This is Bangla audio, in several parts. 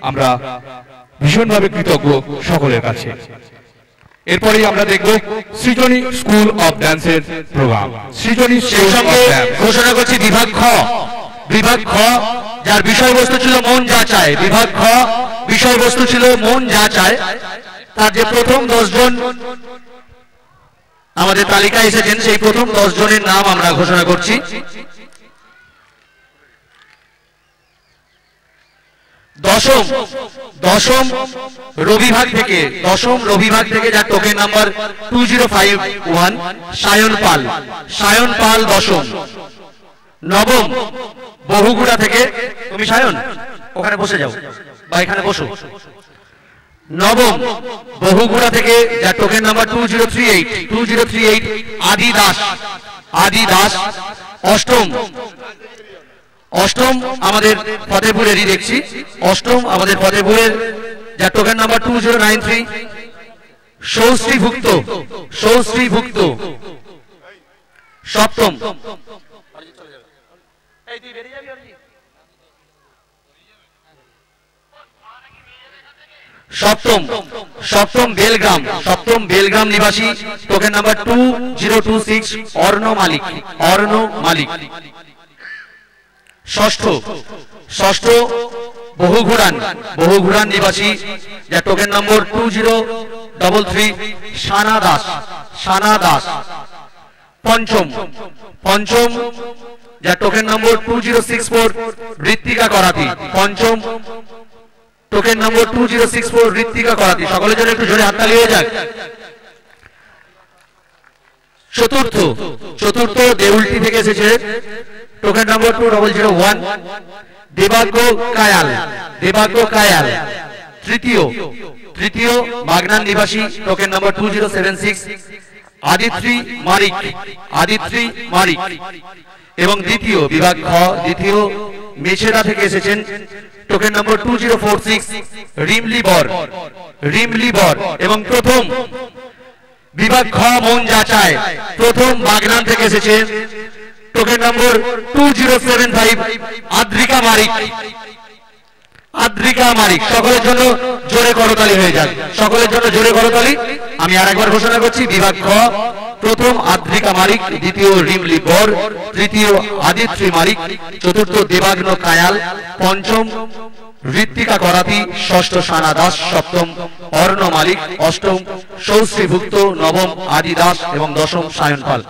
আমরা ভীষণভাবে কৃতজ্ঞ সকলের কাছে। এরপরেই আমরা দেখব সৃজনী স্কুল অফ ডান্সের প্রোগ্রাম। সৃজনী সেই সঙ্গে ঘোষণা করছি বিভাগ খ, যার বিষয়বস্তু ছিল মন যা চায়। বিভাগ খ বিষয়বস্তু ছিল মন যা চায়। তার যে প্রথম 10 জন আমাদের তালিকায় এসেছেন, সেই প্রথম 10 জনের নাম আমরা ঘোষণা করছি। দশম রবিভাগ থেকে যার টোকেন নাম্বার 2051 সায়ন পাল দশম। নবম বহুগুড়া থেকে, তুমি সায়ন ওখানে বসে যাও বা এখানে বসো। নবম বহুগুড়া থেকে যার টোকেন নাম্বার 2038 আদি দাস। অষ্টম আমাদের ফতেপুরেরই দেখছি, অষ্টম আমাদের ফতেপুরের যার টোকেন নাম্বার 2093 সৌশ্রী ভুক্ত। সপ্তম বেলগ্রাম নিবাসী, টোকেন নাম্বার 2026 অর্ণ মালিক। ষষ্ঠ বহুঘুরান নিবাসী, যার টোকেন নম্বর 2033 সানা দাস। পঞ্চম যার টোকেন নম্বর 2064 ঋত্বিকা করাতি। পঞ্চম টোকেন নম্বর 2064 ঋত্বিকা করাতি। সকলের জন্য একটু জোরে হাততালি হয়ে যাক। চতুর্থ দেউলটি থেকে এসেছে, টোকেন নম্বর 2001 দেবাগ্য কায়াল। তৃতীয় বাগনান নিবাসী, টোকেন নম্বর 2076 আদিত্রি মারিক। এবং বিভাগ খ দ্বিতীয় মেছেদা থেকে এসেছেন, টোকেন নম্বর 2046 রিমলি বর। এবং প্রথম বিভাগ খ মন যা চায়, প্রথম বাগনান থেকে এসেছে, টোকেন নম্বর 2075 আদ্রিকা মারিক। সকলের জন্য জোরে করতালি হয়ে যাক, সকলের জন্য জোরে করতালি। আমি আরেকবার ঘোষণা করছি, বিভাগ খ প্রথম আদ্রিকা মারিক, দ্বিতীয় রিমলি বর, তৃতীয় আদিত্রি মারিক, চতুর্থ দেবাগ্ন কায়াল, পঞ্চম ঋত্বিকা করাতি, ষষ্ঠ সানা দাস, সপ্তম অর্ণ মালিক, অষ্টম সৌশ্রী ভুক্ত, নবম আদি দাস এবং দশম সায়ন পাল।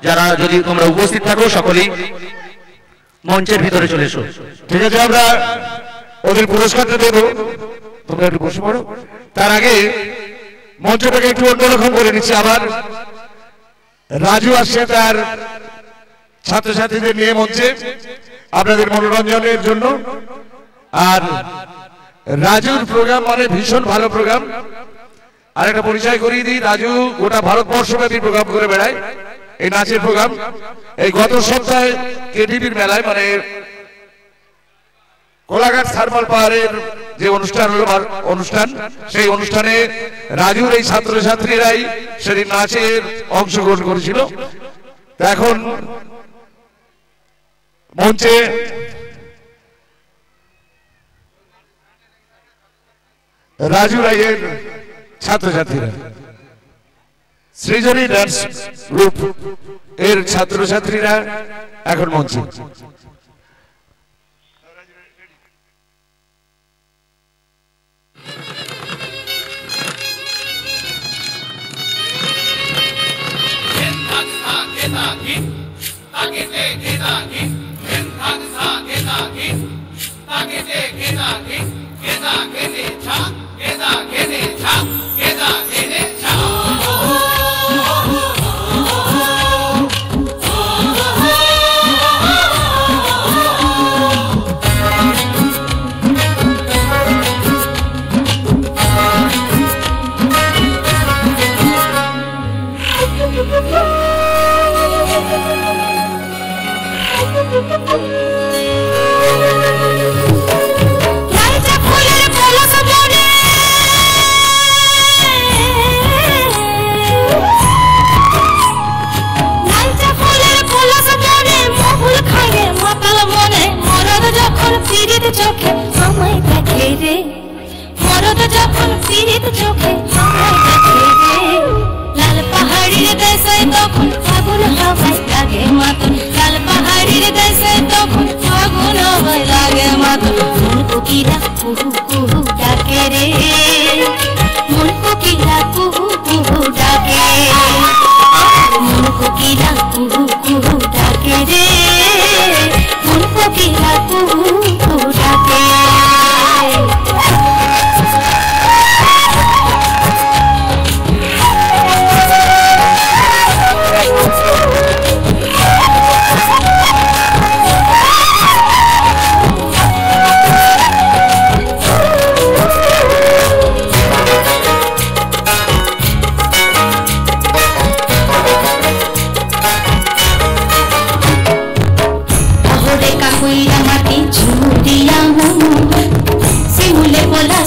যারা যদি তোমরা উপস্থিত থাকো সকলেই মঞ্চের ভিতরে চলে এসো। ঠিক আছে, আমরা ওদের পুরস্কারটা দেব, তোমরা একটু বসে পড়ো। তার আগে মঞ্চটাকে একটু অন্যরকম করে নিচ্ছি। আবার রাজু আসছে তার ছাত্রছাত্রীদের নিয়ে মঞ্চে আপনাদের মনোরঞ্জনের জন্য। আর রাজুর প্রোগ্রাম মানে ভীষণ ভালো প্রোগ্রাম। আর একটা পরিচয় করিয়ে দিই, রাজু গোটা ভারতবর্ষব্যাপী প্রোগ্রাম করে বেড়ায়, এই নাচের প্রোগ্রাম। এই গত সপ্তাহে কেটিভির মেলায়, মানে কোলাঘাট থার্মাল পাওয়ারের যে অনুষ্ঠান হলো সেই অনুষ্ঠানে রাজুর এই ছাত্রছাত্রীরাই সেদিন নাচের অংশগ্রহণ করেছিল। এখন মঞ্চে রাজু রায়ের ছাত্রছাত্রীরা, সৃজনী ডান্স গ্রুপ এর ছাত্রছাত্রীরা এখন মঞ্চে। ফুলের চাঁদ যখন ফিরিত চোখে লাল পাহাড়ির দেশে তখন ফাগুন হাওয়ায় লাগে মাতন লাল পাহাড়ির দেশে তখন ফাগুন হাওয়ায় লাগে মাতন মন কোকিলা কুহু কুহু ডাকে রে মন কোকিলা কুহু কুহু ডাকে মন কোকিলা কুহু কুহু ডাকে রে মন কোকিলা কুহু কুহু ডাকে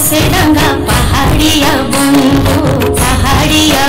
से रंगा पहाड़िया बंगो पहाड़िया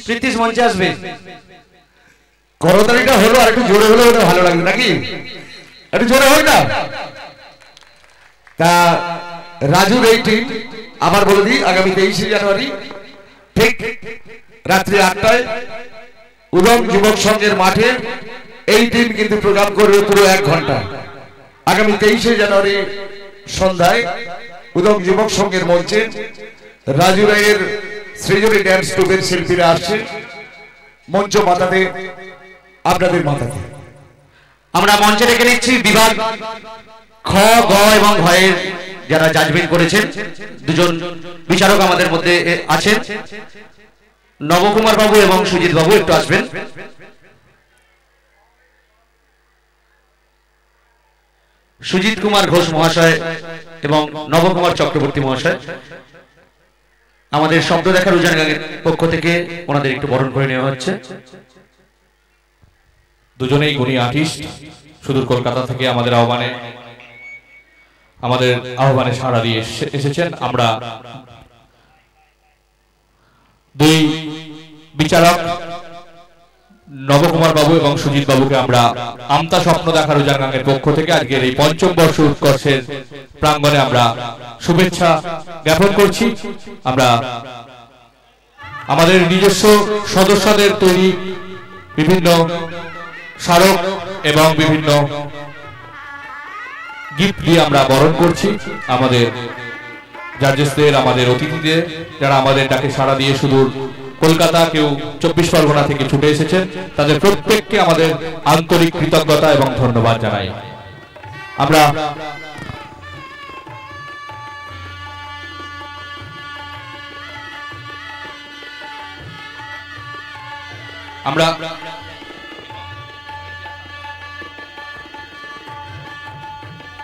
প্রীতিশ মঞ্চে আসবে করতালিটা হলো আর একটু জোরে হলে ভালো লাগবে নাকি একটু জোরে হোক না তা রাজুর এই টিম আবার বলে দিই আগামী 23শে জানুয়ারি ঠিক রাত্রি 8টায় উদম যুবক সংঘের মাঠে এই টিম কিন্তু প্রোগ্রাম করবে পুরো 1 ঘন্টা আগামী 23শে জানুয়ারি সন্ধ্যায় উদম যুবক সংঘের মঞ্চে রাজু রায়ের সৃজনী ড্যান্স ট্রুপের শিল্পীরা আসছে মঞ্চ মাথাতে আপনাদের মাথাতে আমরা মঞ্চে রেখে নিচ্ছি বিভাগ খ গ এবং ঘয়ের যারা জাজমেন্ট করেছেন দুজন বিচারক আমাদের মধ্যে আছেন নবকুমার বাবু এবং সুজিত বাবু একটু আসবেন সুজিত কুমার ঘোষ মহাশয় এবং নবকুমার চক্রবর্তী মহাশয় আমাদের শব্দ দেখার উজান গাঙের পক্ষ থেকে ওনাদের একটু বরণ করে নেওয়া হচ্ছে। দুজনেই গুণী আর্টিস্ট, সুদূর কলকাতা থেকে আমাদের আহ্বানে সাড়া দিয়ে এসেছেন। আমরা দুই বিচারক নবকুমার বাবু এবং সুজিত বাবুকে আমরা আমতা স্বপ্ন দেখার উজান গাঙের পক্ষ থেকে আজকের এই পঞ্চম বর্ষ উৎকর্ষের প্রাঙ্গণে আমরা শুভেচ্ছা জ্ঞাপন করছি। আমরা আমাদের নিজস্ব সদস্যদের তৈরি বিভিন্ন স্মারক এবং বিভিন্ন গিফট দিয়ে আমরা বরণ করছি আমাদের জাজেসদের, আমাদের অতিথিদের, যারা আমাদের ডাকে সাড়া দিয়ে সুদূর কলকাতা, কেউ 24 পরগনা থেকে ছুটে এসেছেন। তাদের প্রত্যেককে আমাদের আন্তরিক কৃতজ্ঞতা এবং ধন্যবাদ জানাই। আমরা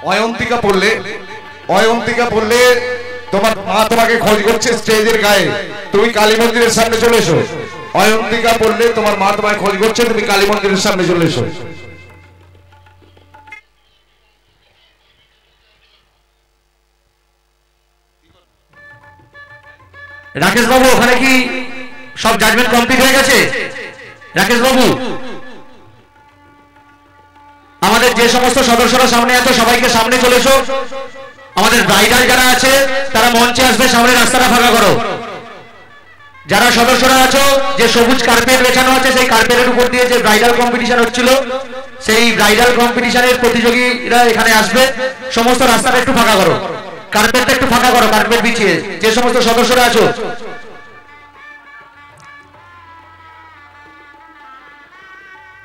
অয়ন্তিকা পড়লে তোমার মা তোমাকে খোঁজ করছে স্টেজের গায়ে, তুমি কালী মন্দিরের সামনে চলে এসো। অয়ন্তিকা পড়লে তোমার মা তোমায় খোঁজ করছে, তুমি কালী মন্দিরের সামনে চলে এসো। রাকেশ বাবু, ওখানে কি সব জাজমেন্ট কমপ্লিট হয়ে গেছে? রাকেশ বাবু, আমাদের যে সমস্ত সদস্যরা সামনে আছে সবাইকে সামনে চলে এসো। আমাদের ব্রাইডাল যারা আছে তারা মঞ্চে আসবে, সামনে রাস্তাটা ফাঁকা করো। যারা সদস্যরা আছো, যে সবুজ কার্পেট বেছানো আছে সেই কার্পেটের উপর দিয়ে যে ব্রাইডাল কম্পিটিশন হচ্ছিল, সেই ব্রাইডাল কম্পিটিশনের প্রতিযোগীরা এখানে আসবে। সমস্ত রাস্তাটা একটু ফাঁকা করো, কার্পেটটা একটু ফাঁকা করো, কার্পেট বিছিয়ে। যে সমস্ত সদস্যরা আছো,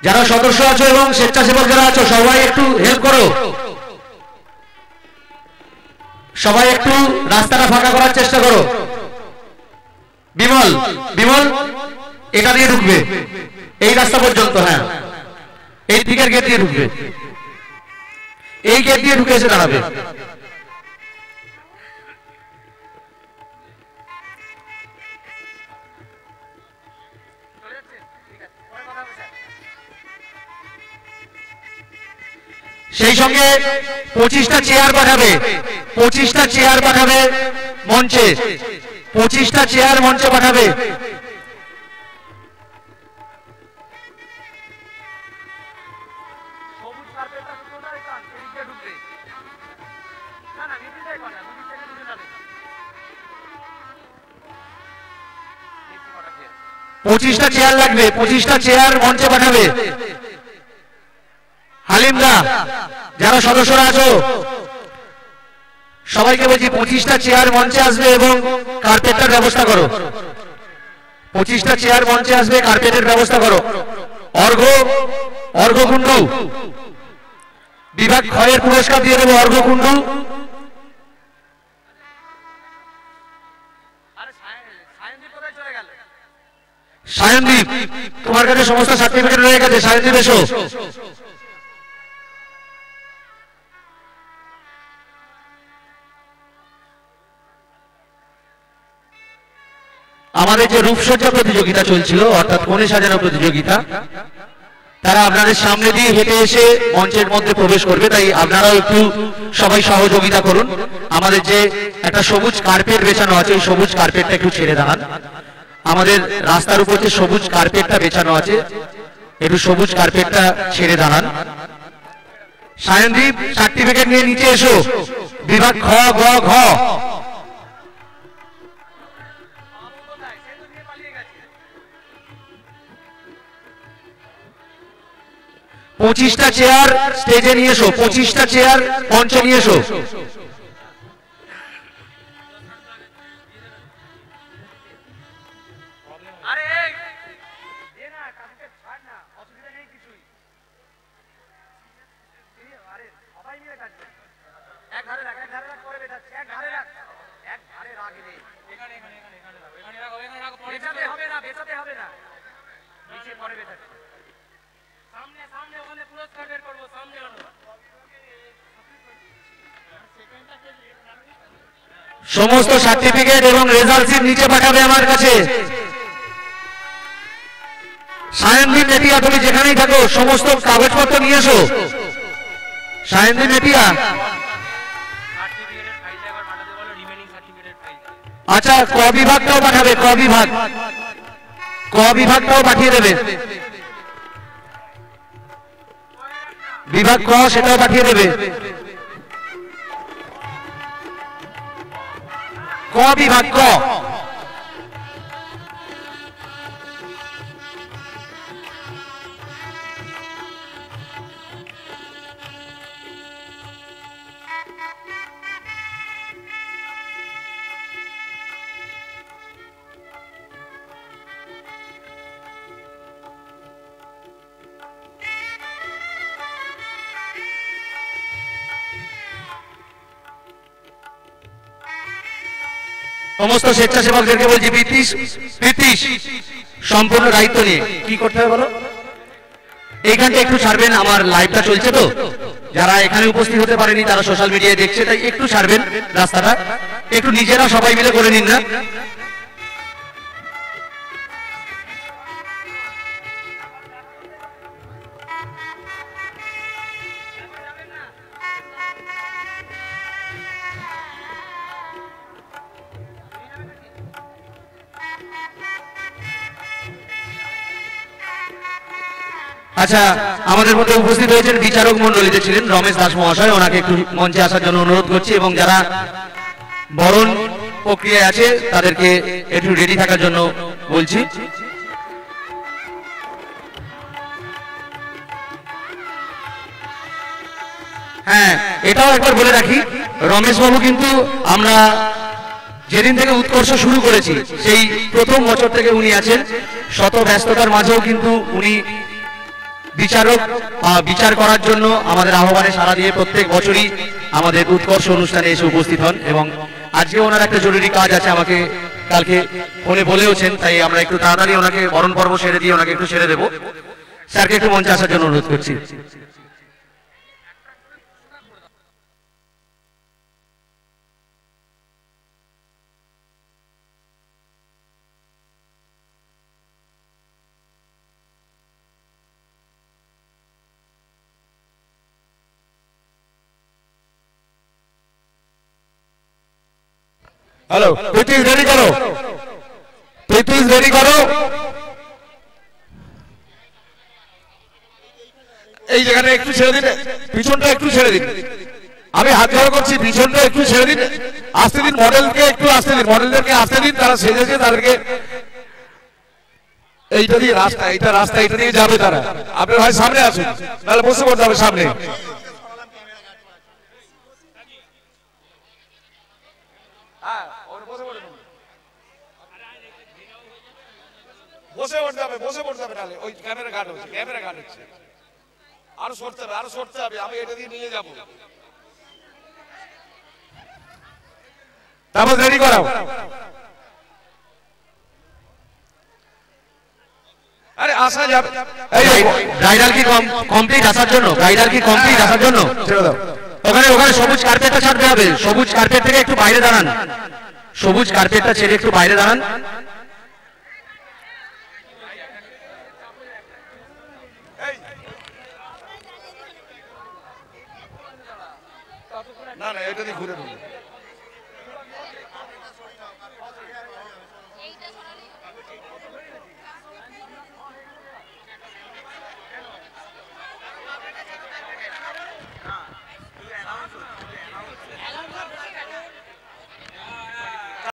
যারা সদস্য আছো এবং স্বেচ্ছাসেবক যারা আছো, সবাই একটু হেল্প করো। সবাই একটু রাস্তাটা ফাঁকা করার চেষ্টা করো। বিমল, এটা দিয়ে ঢুকবে, এই রাস্তা পর্যন্ত। হ্যাঁ, এই দিকের গেট দিয়ে ঢুকবে, এই গেট দিয়ে ঢুকে এসে দাঁড়াবে। সেই সঙ্গে 25টা চেয়ার পাঠাবে, 25টা চেয়ার পাঠাবে মঞ্চে, 25টা চেয়ার মঞ্চে পাঠাবে। পঁচিশটা চেয়ার লাগবে, 25টা চেয়ার মঞ্চে পাঠাবে। হালিমদা, যারা সদস্যরা আছো সবাইকে বলছি 25টা চেয়ার মঞ্চে আসবে এবং কার্পেটের ব্যবস্থা করো। 25টা চেয়ার মঞ্চে আসবে, কার্পেটের ব্যবস্থা করো। অর্ঘ্যকুণ্ডু বিভাগ ক্ষয়ের পুরস্কার দিয়ে দেবো। অর্ঘ্যকুণ্ডু, সায়নদীপ, তোমার কাছে সমস্ত সার্টিফিকেট রয়ে গেছে। সায়নদীপ এসো। আমাদের যে রূপসজ্জা প্রতিযোগিতা চলছিল, অর্থাৎ কনে সাজানো প্রতিযোগিতা, তারা আপনাদের সামনে দিয়ে হেঁটে এসে মঞ্চের মধ্যে প্রবেশ করবে। তাই আপনারাও একটু সবাই সহযোগিতা করুন। আমাদের যে একটা সবুজ কার্পেট বেছানো আছে, ওই সবুজ কার্পেটটা একটু ছেড়ে দাঁড়ান। আমাদের রাস্তার উপর যে সবুজ কার্পেটটা বেছানো আছে, একটু সবুজ কার্পেটটা ছেড়ে দাঁড়ান। সায়নদীপ, সার্টিফিকেট নিয়ে নিচে এসো। বিভাগ খ, গ, ঘ। 25টা চেয়ার স্টেজে নিয়ে এসো, 25টা চেয়ার মঞ্চে নিয়ে এসো। সমস্ত সার্টিফিকেট এবং রেজাল্ট শিট নিচে পাঠাবে আমার কাছে। সায়নদীপ মেটিয়া, তুমি যেখানেই থাকো সমস্ত কাগজপত্র নিয়ে এসো। সায়নদীপ মেটিয়া, আচ্ছা ক বিভাগটাও পাঠাবে, ক বিভাগটাও পাঠিয়ে দেবে। বিভাগ ক সেটাও পাঠিয়ে দেবে। ক বিভাগ ক। সমস্ত স্বেচ্ছাসেবকদেরকে বলছি প্রীতিশ সম্পূর্ণ দায়িত্ব নিয়ে কি করতে হবে বলো। এইখানটা একটু ছাড়বেন, আমার লাইভটা চলছে তো, যারা এখানে উপস্থিত হতে পারেনি তারা সোশ্যাল মিডিয়ায় দেখছে, তাই একটু ছাড়বেন রাস্তাটা, একটু নিজেরা সবাই মিলে করে নিন না। আচ্ছা, আমাদের মধ্যে উপস্থিত হয়েছেন বিচারক মন্ডলীতে ছিলেন রমেশ দাস মহাশয়, ওনাকে একটু মঞ্চে আসার জন্য অনুরোধ করছি, এবং যারা বরণ প্রক্রিয়ায় আছে তাদেরকে একটু রেডি থাকার জন্য বলছি। হ্যাঁ, এটাও একবার বলে রাখি, রমেশ বাবু কিন্তু আমরা যেদিন থেকে উৎকর্ষ শুরু করেছি সেই প্রথম বছর থেকে উনি আছেন, শত ব্যস্ততার মাঝেও কিন্তু উনি বিচার করার জন্য আমাদের আহ্বানে সাড়া দিয়ে প্রত্যেক বছরই আমাদের উৎকর্ষ অনুষ্ঠানে এসে উপস্থিত হন, এবং আজকে ওনার একটা জরুরি কাজ আছে, আমাকে কালকে ফোনে বলেওছেন, তাই আমরা একটু তাড়াতাড়ি ওনাকে বরণ পর্ব সেরে দিয়ে ওনাকে একটু সেরে দেবো। স্যারকে একটু মঞ্চে আসার জন্য অনুরোধ করছি। হ্যালো, প্রীতিশ রেডি করো, প্রীতিশ রেডি করো। এই জায়গাটা একটু ছেড়ে দিন, পিছনটা একটু ছেড়ে দিন, আমি হাত জোড় করছি, পিছনটা একটু ছেড়ে দিন, আসতে দিন মডেলকে, একটু আসতে দিন, মডেলদেরকে আসতে দিন, তারা সেজেছে, তাদেরকে এইটা দিয়ে রাস্তা, এইটা রাস্তা, এইটা দিয়ে যাবে তারা। আপনার ভাই সামনে আসুন, তাহলে বসে পড়তে হবে সামনে। বসে পড়তে হবে, বসে পড়তে হবে, তাহলে ওই ক্যামেরা ঘাট হচ্ছে, ক্যামেরা ঘাট হচ্ছে, আরো সরতে হবে, আরো সরতে হবে, আমি এটা দিয়ে নিয়ে যাবো। তারপর রেডি করাও। আরে আসা যাবে, এই ব্রাইডাল কি কমপ্লিট আসার জন্য, ব্রাইডাল কি কমপ্লিট আসার জন্য ছেড়ে দাও। ওখানে সবুজ কার্পেটটা ছাড়তে হবে, সবুজ কার্পেট থেকে একটু বাইরে দাঁড়ান, সবুজ কার্পেটটা ছেড়ে একটু বাইরে দাঁড়ান। না না, এটা দিয়ে ঘুরে ঢুকবে।